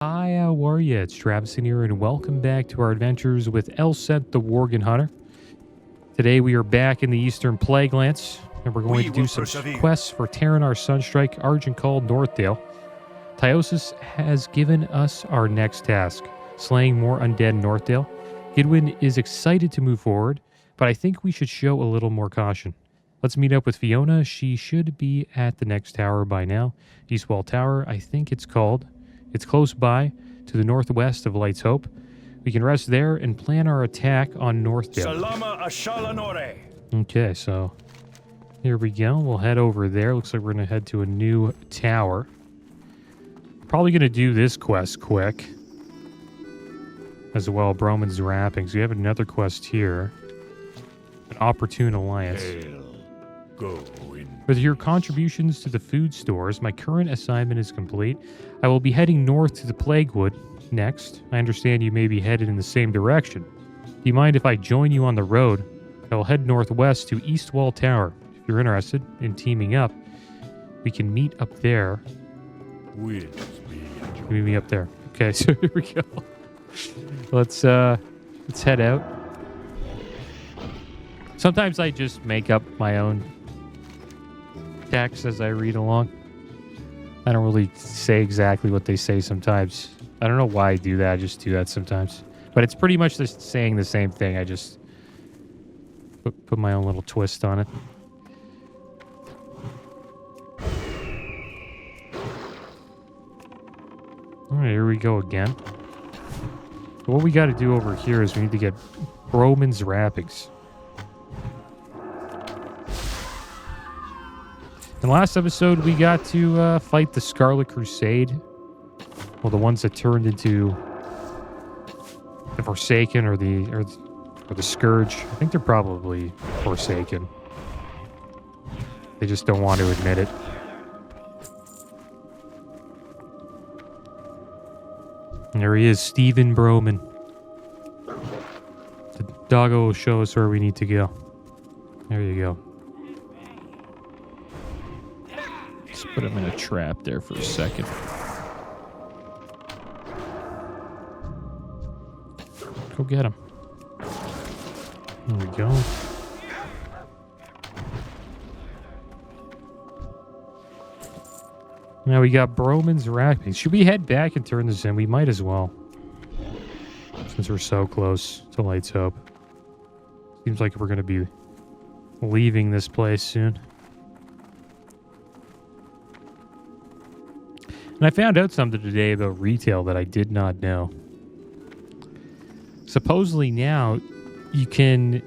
Hi, how are you? It's Traviseen here, and welcome back to our adventures with Elsent the Worgen Hunter. Today we are back in the Eastern Plaguelands, and we're going to do some quests for Terranar Sunstrike, Argent Call, Northdale. Tyosis has given us our next task, slaying more undead in Northdale. Gidwin is excited to move forward, but I think we should show a little more caution. Let's meet up with Fiona. She should be at the next tower by now. Eastwall Tower, I think it's called. It's close by, to the northwest of Light's Hope. We can rest there and plan our attack on Northdale. Salama Ashalanore. Okay, so here we go. We'll head over there. Looks like we're going to head to a new tower. Probably going to do this quest quick. As well, Broman's Wrappings. We have another quest here. An Opportune Alliance. With your contributions to the food stores, my current assignment is complete. I will be heading north to the Plaguewood next. I understand you may be headed in the same direction. Do you mind if I join you on the road? I will head northwest to Eastwall Tower. If you're interested in teaming up, we can meet up there. Meet me up there. Okay, so here we go. Let's head out. Sometimes I just make up my own text as I read along. I don't really say exactly what they say sometimes. I don't know why I do that. I just do that sometimes. But it's pretty much just saying the same thing. I just put my own little twist on it. All right, here we go again. What we got to do over here is we need to get Broman's Wrappings. In the last episode, we got to fight the Scarlet Crusade. Well, the ones that turned into the Forsaken or the Scourge. I think they're probably Forsaken. They just don't want to admit it. And there he is, Stephen Broman. The doggo will show us where we need to go. There you go. Let's put him in a trap there for a second. Go get him. There we go. Now we got Broman's Wrappings. Should we head back and turn this in? We might as well. Since we're so close to Light's Hope. Seems like we're going to be leaving this place soon. And I found out something today about retail that I did not know. Supposedly now, you can,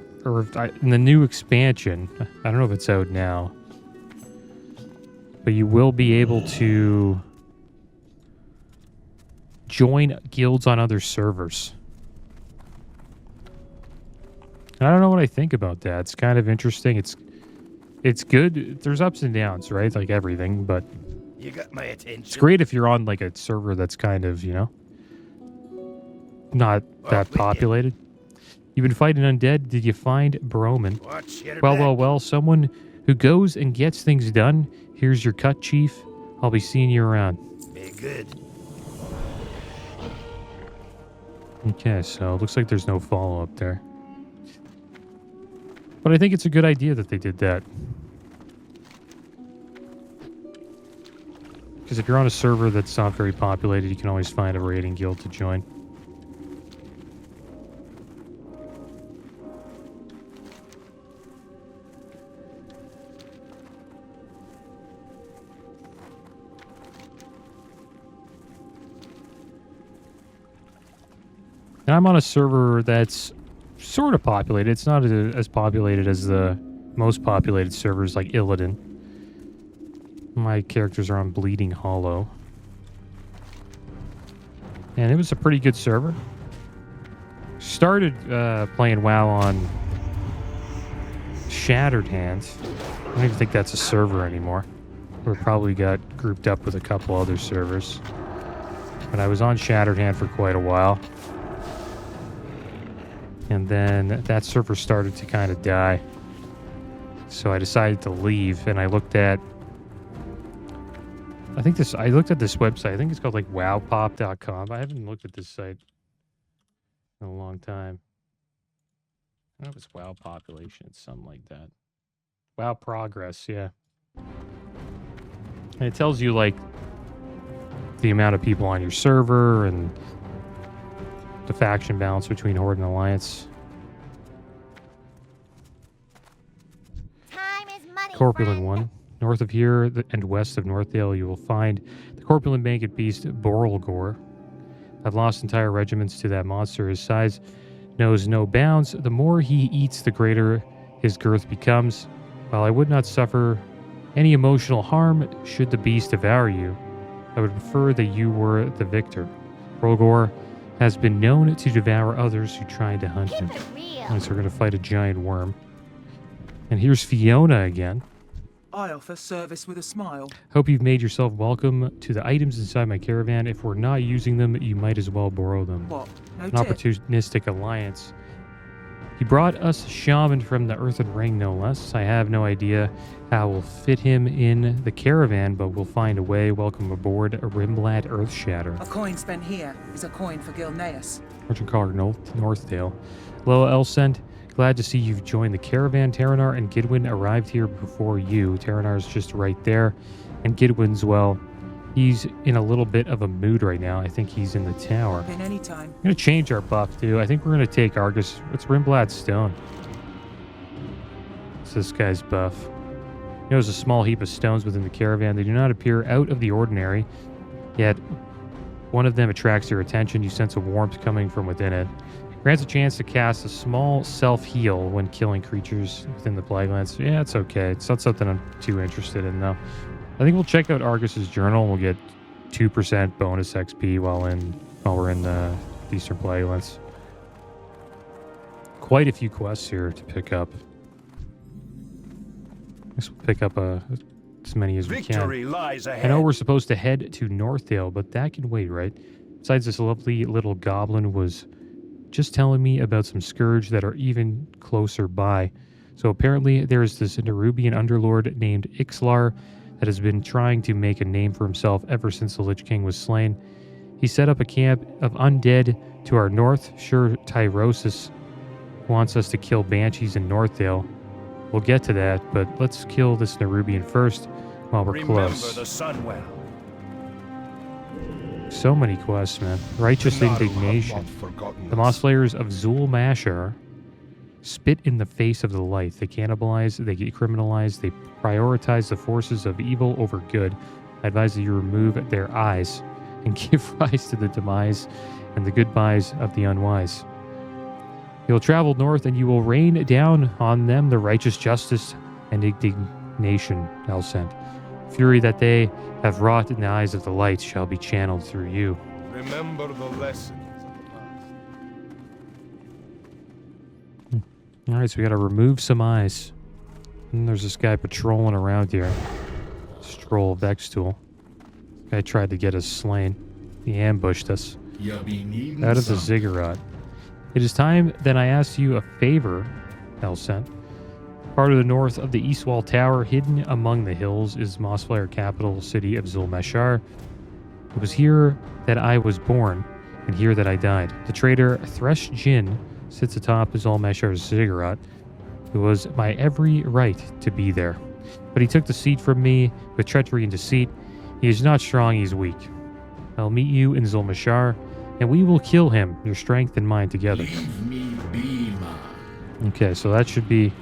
in the new expansion, I don't know if it's out now, but you will be able to join guilds on other servers. And I don't know what I think about that. It's kind of interesting. It's good. There's ups and downs, right? Like everything, but You got my attention. it's great if you're on like a server that's kind of, not that populated. You've been fighting undead. Did you find Broman? Well. Someone who goes and gets things done. Here's your cut, Chief. I'll be seeing you around. Be good. Okay, so it looks like there's no follow-up there. But I think it's a good idea that they did that. Because if you're on a server that's not very populated, you can always find a raiding guild to join. And I'm on a server that's sort of populated. It's not as populated as the most populated servers like Illidan. My characters are on Bleeding Hollow. And it was a pretty good server. Started playing WoW on Shattered Hands. I don't even think that's a server anymore. We probably got grouped up with a couple other servers. But I was on Shattered Hand for quite a while. And then that server started to kind of die. So I decided to leave, and I looked at I think this, I looked at this website. I think it's called like wowpop.com. I haven't looked at this site in a long time. I don't know if it's wow population. It's something like that. Wow progress, yeah. And it tells you like the amount of people on your server and the faction balance between Horde and Alliance. Time is money, Corpulent friend. one. North of here and west of Northdale, you will find the corpulent banked beast Borrelgore. I've lost entire regiments to that monster. His size knows no bounds. The more he eats, the greater his girth becomes. While I would not suffer any emotional harm should the beast devour you, I would prefer that you were the victor. Borrelgore has been known to devour others who try to hunt him. Keep it real. Alright, so we're going to fight a giant worm. And here's Fiona again. I offer service with a smile. Hope you've made yourself welcome to the items inside my caravan. If we're not using them, you might as well borrow them. What? No An tip? opportunistic alliance. He brought us a shaman from the Earthen Ring, no less. I have no idea how we'll fit him in the caravan, but we'll find a way. Welcome aboard, a Rimblad Earthshatter. A coin spent here is a coin for Gilneas. Merchant Caller Northdale. Hello, Elsent. Glad to see you've joined the caravan. Terranar and Gidwin arrived here before you. Terranar's just right there. And Gidwin's, well, he's in a little bit of a mood right now. I think he's in the tower. In any time. I'm going to change our buff, too. I think we're going to take Argus. What's Rimblad Stone? It's this guy's buff. You know, there's a small heap of stones within the caravan. They do not appear out of the ordinary, yet one of them attracts your attention. You sense a warmth coming from within it. Grants a chance to cast a small self-heal when killing creatures within the Plaguelands. Yeah, it's okay. It's not something I'm too interested in, though. I think we'll check out Argus's journal and we'll get 2% bonus XP while we're in the Eastern Plaguelands. Quite a few quests here to pick up. I guess we'll pick up as many as we can. Victory lies ahead. I know we're supposed to head to Northdale, but that can wait, right? Besides, this lovely little goblin was just telling me about some scourge that are even closer by. So apparently there's this Nerubian underlord named Ixlar that has been trying to make a name for himself ever since the Lich King was slain. He set up a camp of undead to our north. Sure, Tyrosus wants us to kill banshees in Northdale. We'll get to that, but let's kill this Nerubian first while we're Remember close. the sun well. So many quests, man. Righteous indignation. The Moss Slayers of Zulmashar spit in the face of the light. They cannibalize, they get criminalized, they prioritize the forces of evil over good. I advise that you remove their eyes and give rise to the demise and the goodbyes of the unwise. You'll travel north and you will rain down on them the righteous justice and indignation, Elsent. Fury that they have wrought in the eyes of the light shall be channeled through you. Remember the lessons of the past. All right, so we got to remove some eyes. And there's this guy patrolling around here. Stroll Vextool. Guy tried to get us slain. He ambushed us. Out of the ziggurat. It is time that I ask you a favor, Elsent. Part of the north of the East Wall Tower, hidden among the hills, is Mossflare capital city of Zulmashar. It was here that I was born, and here that I died. The traitor Thresh Jin sits atop Zulmashar's ziggurat. It was my every right to be there. But he took the seat from me with treachery and deceit. He is not strong, he is weak. I'll meet you in Zulmashar, and we will kill him, your strength and mine together. Leave me be, man. Okay, so that should be,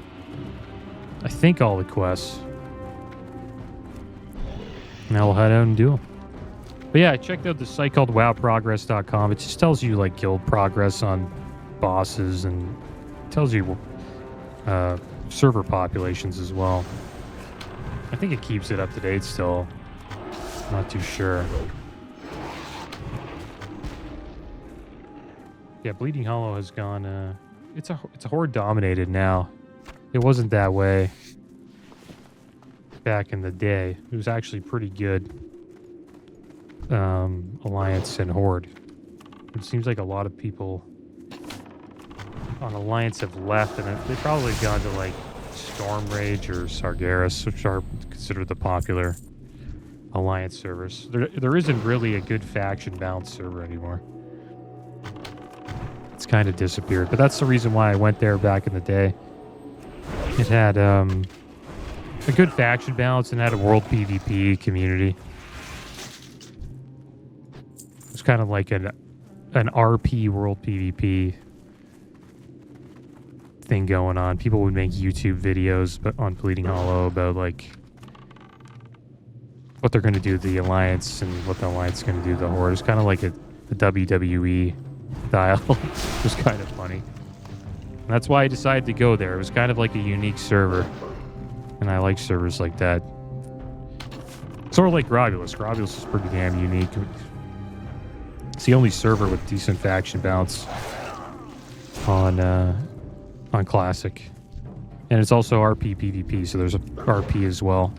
I think, all the quests. Now we'll head out and do them. But yeah, I checked out the site called wowprogress.com. It just tells you like guild progress on bosses and tells you server populations as well. I think it keeps it up to date still. Not too sure. Yeah, Bleeding Hollow has gone. It's a horde dominated now. It wasn't that way back in the day. It was actually pretty good. Alliance and Horde. It seems like a lot of people on Alliance have left, and they've probably gone to like Stormrage or Sargeras, which are considered the popular alliance servers. There isn't really a good faction balance server anymore. It's kind of disappeared, but that's the reason why I went there back in the day. It had a good faction balance and had a world PvP community. It's kind of like an RP world PvP thing going on. People would make YouTube videos on Bleeding Hollow about like what they're going to do to the Alliance and what the Alliance is going to do to the Horde. It's kind of like a WWE style. It was kind of funny. And that's why I decided to go there. It was kind of like a unique server. And I like servers like that. Sort of like Grobbulus. Grobbulus is pretty damn unique. It's the only server with decent faction balance on Classic. And it's also RP PvP, so there's a RP as well.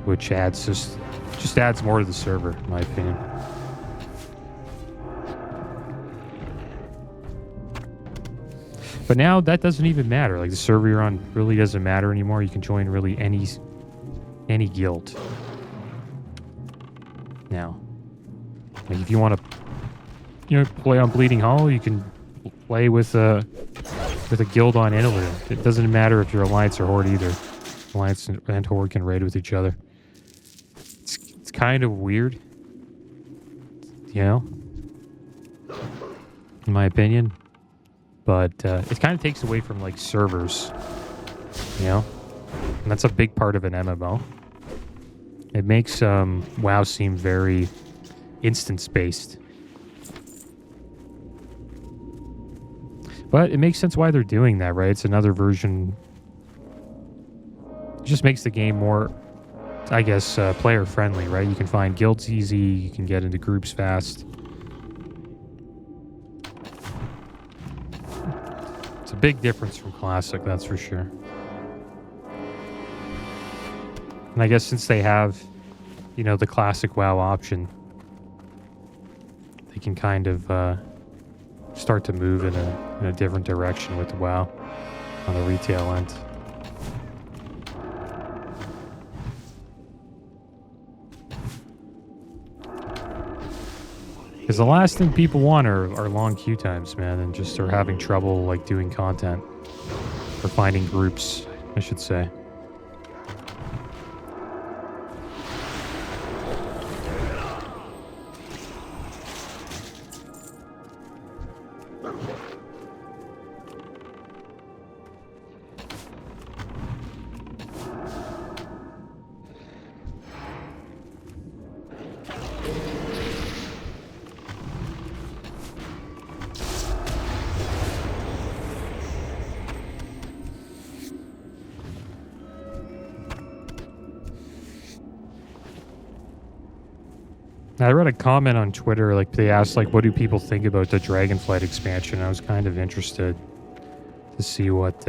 Which adds just adds more to the server, in my opinion. But now that doesn't even matter. Like the server you're on really doesn't matter anymore. You can join really any guild now. Like if you want to, play on Bleeding Hollow, you can play with a guild on Italy. It doesn't matter if you're Alliance or Horde either. Alliance and Horde can raid with each other. It's kind of weird, in my opinion. But it kind of takes away from like servers, and that's a big part of an MMO. It makes WoW seem very instance-based. But it makes sense why they're doing that, right? It's another version. It just makes the game more, I guess, player-friendly, right? You can find guilds easy, you can get into groups fast. It's a big difference from Classic, that's for sure. And I guess since they have, the Classic WoW option, they can kind of start to move in a different direction with WoW on the retail end. Because the last thing people want are long queue times, man, and just are having trouble like doing content or finding groups, I should say. I read a comment on Twitter, like they asked, like, what do people think about the Dragonflight expansion? I was kind of interested to see what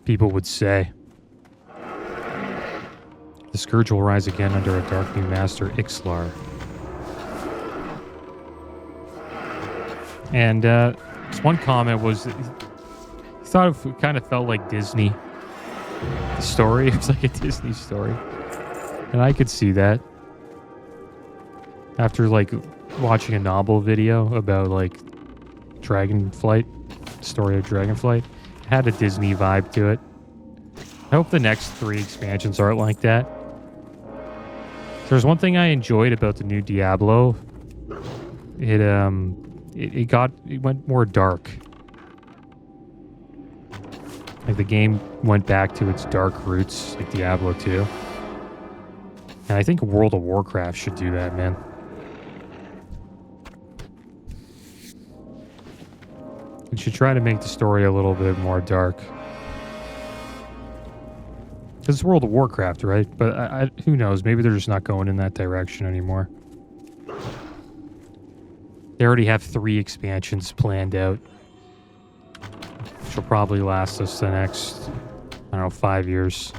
people would say. The Scourge will rise again under a dark new master, Ixalar. And this one comment was, he thought it kind of felt like Disney. The story, it was like a Disney story. And I could see that. After, like, watching a novel video about, like, Dragonflight, story of Dragonflight, it had a Disney vibe to it. I hope the next 3 expansions aren't like that. There's one thing I enjoyed about the new Diablo. It went more dark. Like, the game went back to its dark roots, like Diablo 2. And I think World of Warcraft should do that, man. It should try to make the story a little bit more dark. Because it's World of Warcraft, right? But who knows? Maybe they're just not going in that direction anymore. They already have 3 expansions planned out. Which will probably last us the next, 5 years.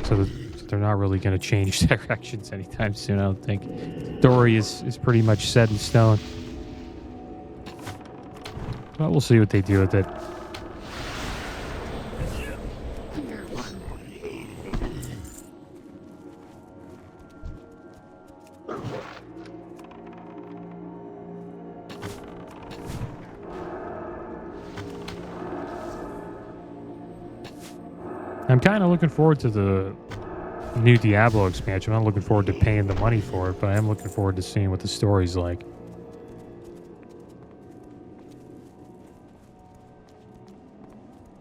So they're not really going to change directions anytime soon, I don't think. The story is pretty much set in stone. But we'll see what they do with it. I'm kind of looking forward to the new Diablo expansion. I'm not looking forward to paying the money for it, but I am looking forward to seeing what the story's like.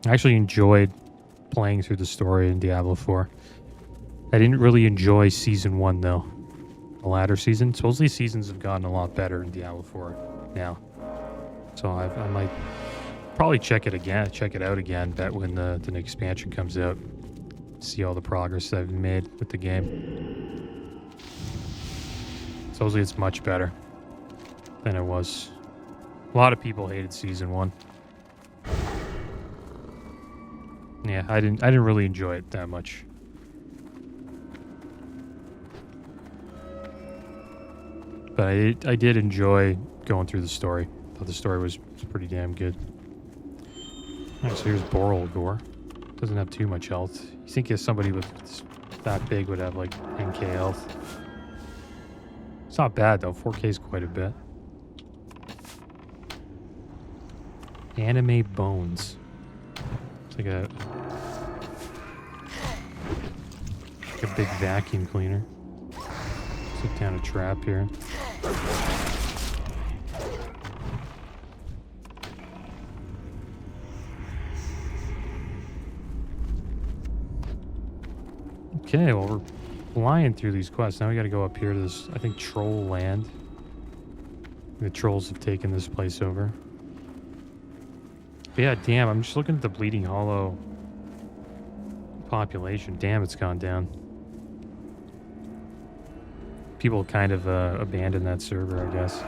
I actually enjoyed playing through the story in Diablo 4. I didn't really enjoy Season 1, though. The latter season. Supposedly seasons have gotten a lot better in Diablo 4 now. So I might probably check it out again when the next expansion comes out. See all the progress I've made with the game. Supposedly it's much better than it was. A lot of people hated Season 1. Yeah, I didn't really enjoy it that much. But I did enjoy going through the story. Thought the story was pretty damn good. Alright, so here's Borrelgore. Doesn't have too much health. You think somebody with that big would have like 10k health. It's not bad though. 4k is quite a bit. Anime Bones. It's like a big vacuum cleaner. Took down a trap here. Okay, well, we're flying through these quests. Now we gotta go up here to this, I think, troll land. The trolls have taken this place over. But yeah, damn, I'm just looking at the Bleeding Hollow population. Damn, it's gone down. People kind of abandoned that server, I guess.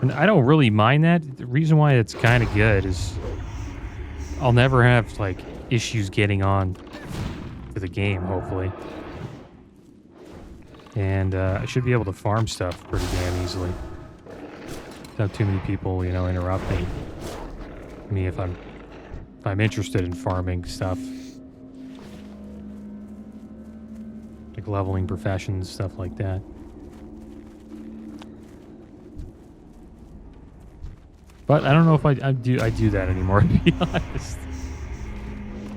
And I don't really mind that. The reason why it's kind of good is I'll never have, like, issues getting on to the game, hopefully. And I should be able to farm stuff pretty damn easily. Not too many people, you know, interrupting me if I'm interested in farming stuff. Like leveling professions, stuff like that. But I don't know if I do that anymore, to be honest.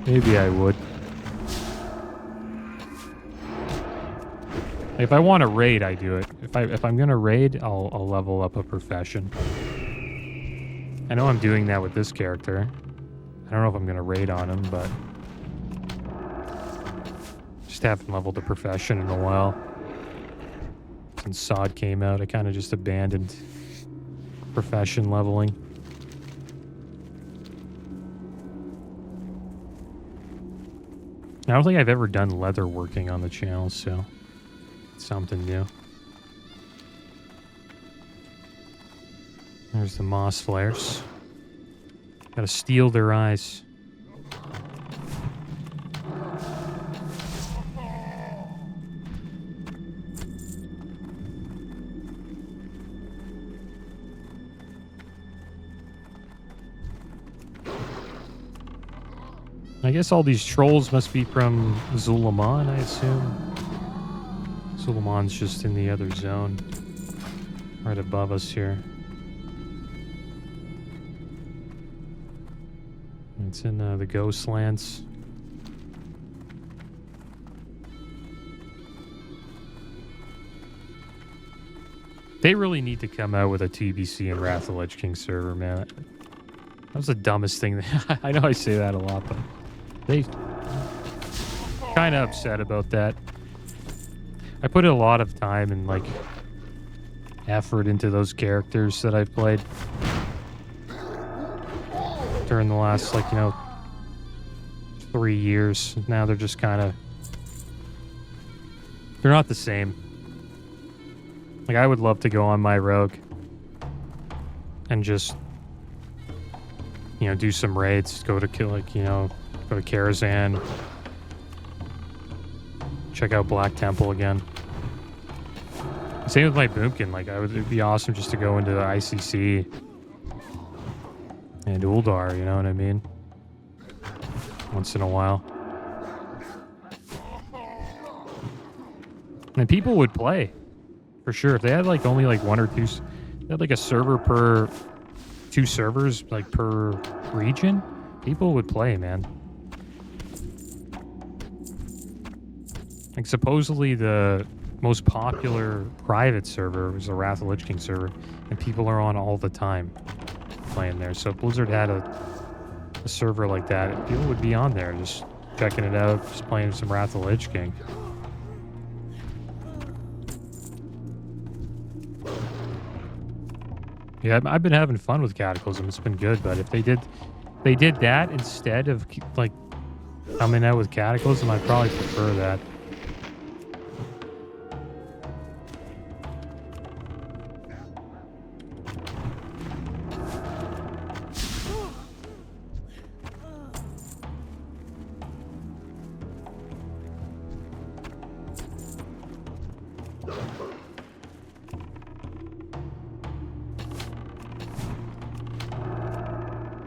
Maybe I would. If I want to raid, I do it. If I'm gonna raid, I'll level up a profession. I know I'm doing that with this character. I don't know if I'm gonna raid on him, but just haven't leveled a profession in a while. Since SOD came out, I kind of just abandoned profession leveling. I don't think I've ever done leather working on the channel, so it's something new. There's the moss flares. Gotta steal their eyes. I guess all these trolls must be from Zulaman, I assume. Zulaman's just in the other zone. Right above us here. It's in the Ghostlands. They really need to come out with a TBC and Wrath of the Lich King server, man. That was the dumbest thing. I know I say that a lot, but they kind of upset about that. I put a lot of time and like effort into those characters that I've played during the last, like, you know, 3 years. Now they're just kind of, they're not the same. Like, I would love to go on my rogue and just, you know, do some raids, go to, like, you know, go to Karazhan, check out Black Temple again. Same with my Boomkin. Like, it'd be awesome just to go into the ICC and Uldar, you know what I mean? Once in a while. And people would play, for sure. If they had, like, only, like, one or two... They had, like, a server per... 2 servers, like, per region, people would play, man. Like, supposedly the most popular private server was the Wrath of Lich King server, and people are on all the time playing there. So if Blizzard had a server like that, people would be on there just checking it out, just playing some Wrath of Lich King. Yeah, I've been having fun with Cataclysm. It's been good, but if they did that instead of like coming out with Cataclysm, I'd probably prefer that.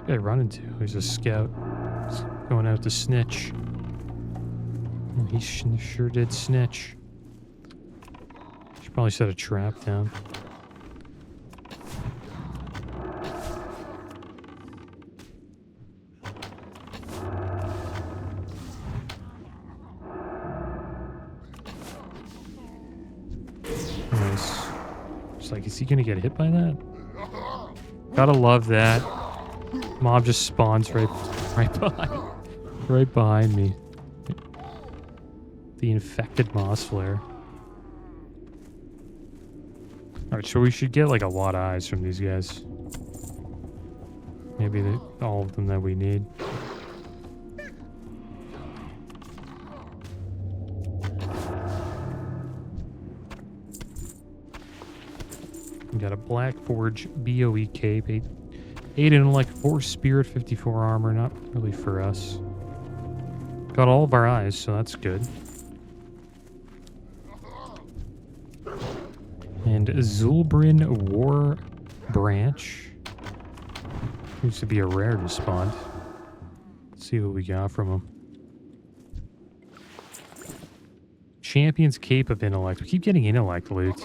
What did I run into? He's a scout. He's going out to snitch. Oh, he sure did snitch. Should probably set a trap down. Nice. Just like, is he gonna get hit by that? Gotta love that. Mob just spawns right behind me. The infected moss flare. Alright, so we should get like a lot of eyes from these guys. Maybe all of them that we need. We got a Black Forge BOE cape, 8 intellect, 4 spirit, 54 armor. Not really for us. Got all of our eyes, so that's good. And Zulbrin War Branch. Used to be a rare to spawn. Let's see what we got from him. Champion's Cape of Intellect. We keep getting intellect loot.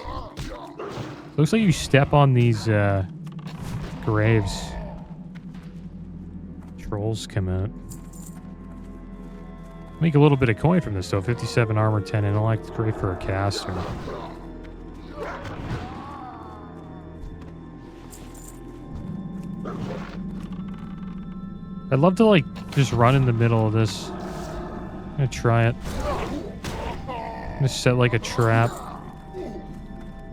Looks like you step on these graves. Trolls come out. Make a little bit of coin from this though. 57 armor, 10 intellect. Great for a caster. I'd love to like just run in the middle of this. I'm gonna try it. I'm gonna set like a trap.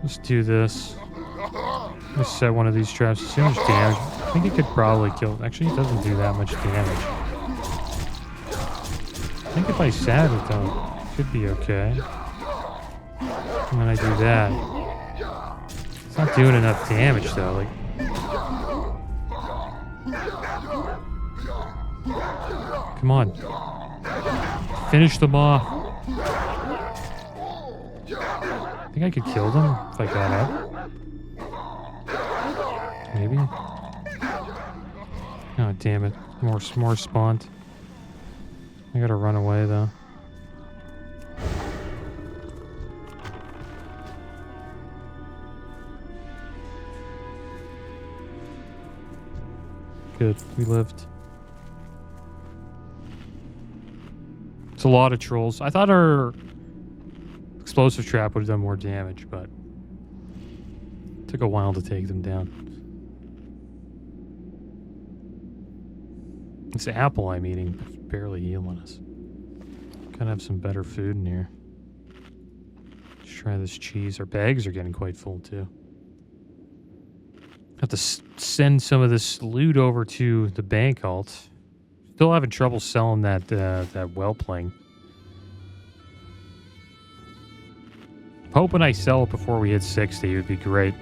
Let's do this. Let's set one of these traps. See how much damage. I think it could probably kill. Actually, it doesn't do that much damage. I think if I sat it though, it should be okay. And then I do that. It's not doing enough damage though. Like, come on. Finish them off. I think I could kill them if I got up. Maybe. Oh, damn it. More spawned. I gotta run away, though. Good. We lived. It's a lot of trolls. I thought our explosive trap would have done more damage, but it took a while to take them down. This apple I'm eating is barely healing us. Gotta have some better food in here. Let's try this cheese. Our bags are getting quite full too. Have to send some of this loot over to the bank alt. Still having trouble selling that whelpling. Hoping I sell it before we hit 60 would be great.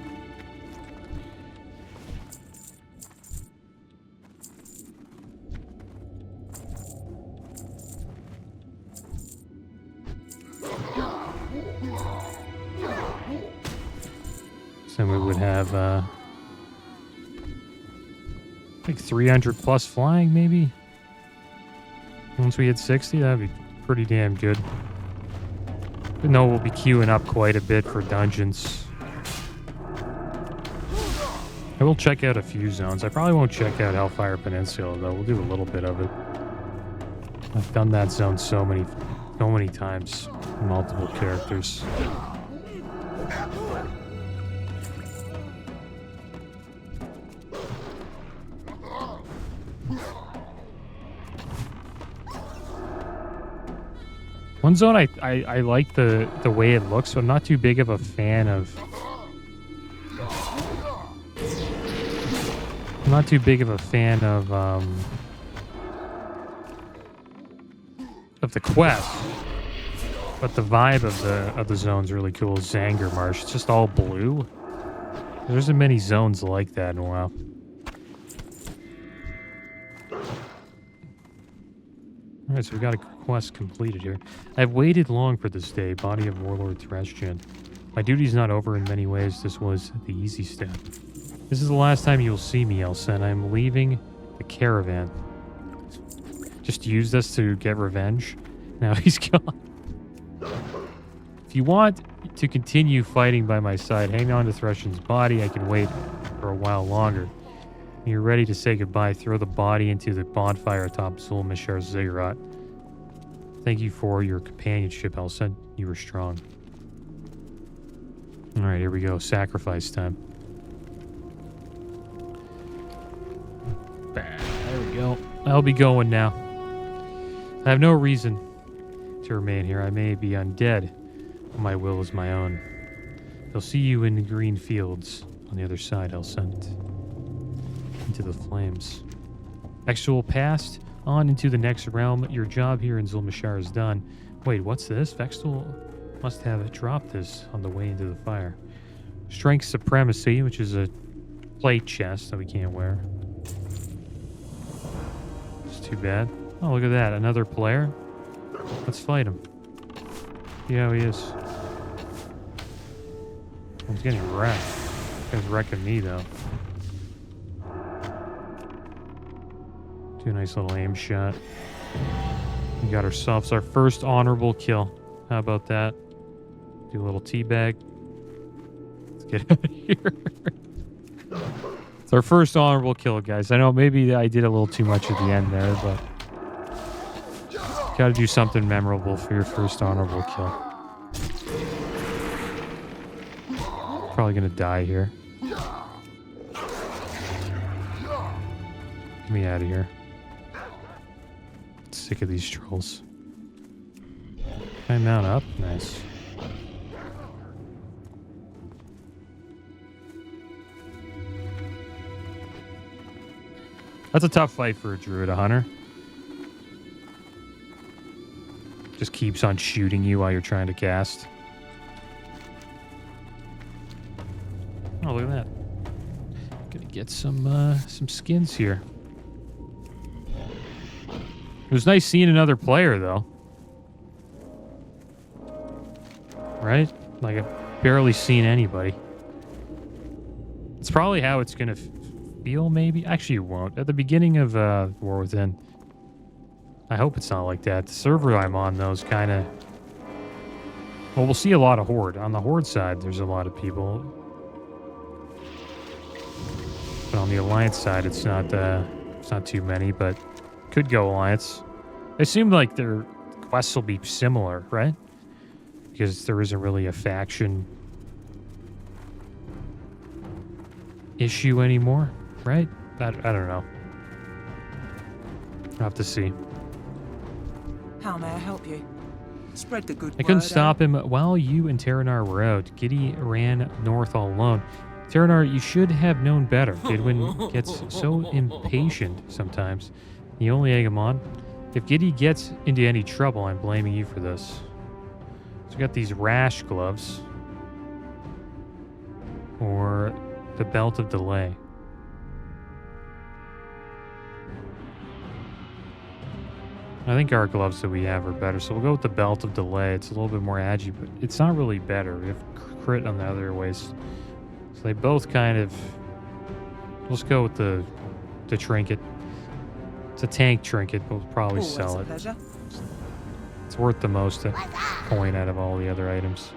So we would have like 300 plus flying maybe. Once we hit 60, that'd be pretty damn good. I know we'll be queuing up quite a bit for dungeons. I will check out a few zones. I probably won't check out Hellfire Peninsula though. We'll do a little bit of it. I've done that zone so many times. multiple characters. One zone I like the way it looks, so I'm not too big of a fan of. I'm not too big of a fan of the quest, but the vibe of the zone's really cool. Zanger Marsh, it's just all blue. There isn't many zones like that in a while. All right, so we got a quest completed here. I've waited long for this day, body of Warlord Threshjan. My duty's not over in many ways. This was the easy step. This is the last time you'll see me, Elsen. I'm leaving the caravan. Just used us to get revenge. Now he's gone. If you want to continue fighting by my side, hang on to Threshjan's body. I can wait for a while longer. When you're ready to say goodbye, throw the body into the bonfire atop Zulmishar's ziggurat. Thank you for your companionship, Elsen. You were strong. All right, here we go. Sacrifice time. There we go. I'll be going now. I have no reason to remain here. I may be undead, but my will is my own. They'll see you in the green fields on the other side, Elsen. Into the flames. Vextual passed on into the next realm. Your job here in Zulmishar is done. Wait, what's this? Vextual must have dropped this on the way into the fire. Strength Supremacy, which is a plate chest that we can't wear. It's too bad. Oh, look at that. Another player. Let's fight him. See how he is. He's getting wrecked. He's wrecking me, though. Do a nice little aim shot. We got ourselves our first honorable kill. How about that? Do a little teabag. Let's get out of here. It's our first honorable kill, guys. I know maybe I did a little too much at the end there, but gotta do something memorable for your first honorable kill. Probably gonna die here. Get me out of here. Sick of these trolls. Can I mount up? Nice. That's a tough fight for a druid, a hunter. Just keeps on shooting you while you're trying to cast. Oh, look at that. Gonna get some skins here. It was nice seeing another player, though. Right? Like, I've barely seen anybody. It's probably how it's gonna feel, maybe? Actually, it won't. At the beginning of War Within, I hope it's not like that. The server I'm on, though, is kind of... Well, we'll see a lot of Horde. On the Horde side, there's a lot of people. But on the Alliance side, it's not too many, but could go Alliance. It seemed like their quests will be similar, right? Because there isn't really a faction issue anymore, right? I don't know. I'll have to see. How may I help you? Spread the good word. I couldn't stop him while you and Terranar were out. Giddy ran north all alone. Terranar, you should have known better. Gidwin gets so impatient sometimes. You only egg him on. If Giddy gets into any trouble, I'm blaming you for this. So we got these rash gloves. Or the belt of delay. I think our gloves that we have are better, so we'll go with the belt of delay. It's a little bit more agi, but it's not really better. We have crit on the other ways. So they both kind of... Let's go with the trinket. It's a tank trinket, but we'll probably sell it. Pleasure. It's worth the most coin out of all the other items.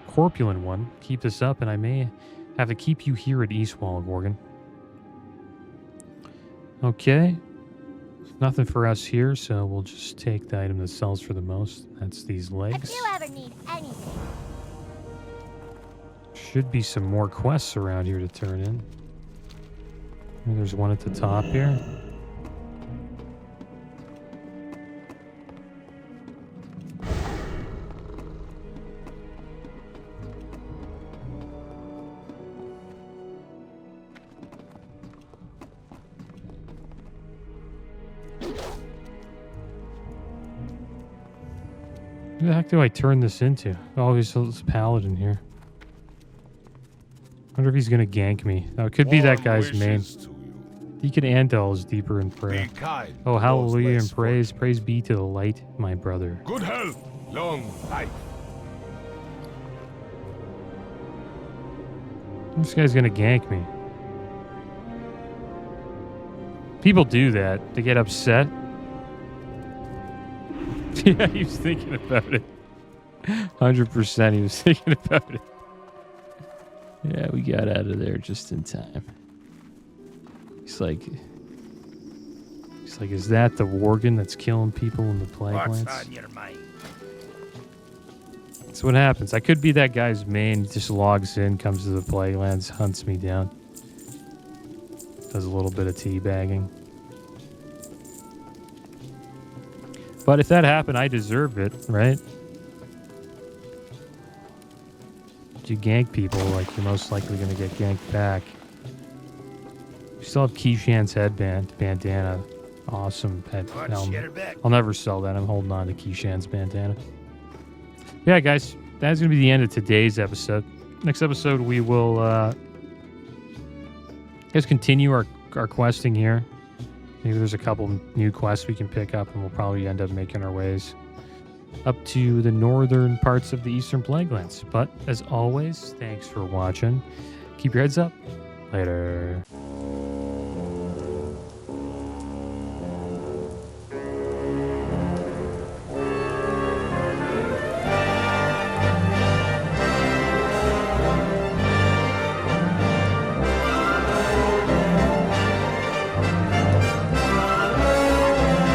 Corpulent one. Keep this up, and I may have to keep you here at Eastwall, Worgen. Okay. Nothing for us here, so we'll just take the item that sells for the most. That's these legs. If you ever need anything, Should be some more quests around here to turn in. Maybe there's one at the top here. Who the heck do I turn this into? Oh, there's this paladin here. Wonder if he's gonna gank me. Oh, it could be that guy's main. Deacon Andal is deeper in prayer. Be kind. Oh, hallelujah Those and less praise. Praise be to the light, my brother. Good health. Long life. This guy's gonna gank me. People do that. They get upset. Yeah, he was thinking about it. 100% he was thinking about it. Yeah, we got out of there just in time. He's like, is that the Worgen that's killing people in the plague What's lands? on your mind? That's what happens. I could be that guy's main. He just logs in, comes to the plague lands, hunts me down. Does a little bit of teabagging. But if that happened, I deserve it, right? If you gank people, like, you're most likely going to get ganked back. We still have Keyshan's bandana. Awesome pet Watch helmet. your back. I'll never sell that. I'm holding on to Keyshan's bandana. Yeah, guys, that's going to be the end of today's episode. Next episode, we will just continue our questing here. Maybe there's a couple new quests we can pick up, and we'll probably end up making our ways up to the northern parts of the Eastern Plaguelands. But as always, thanks for watching. Keep your heads up. Later.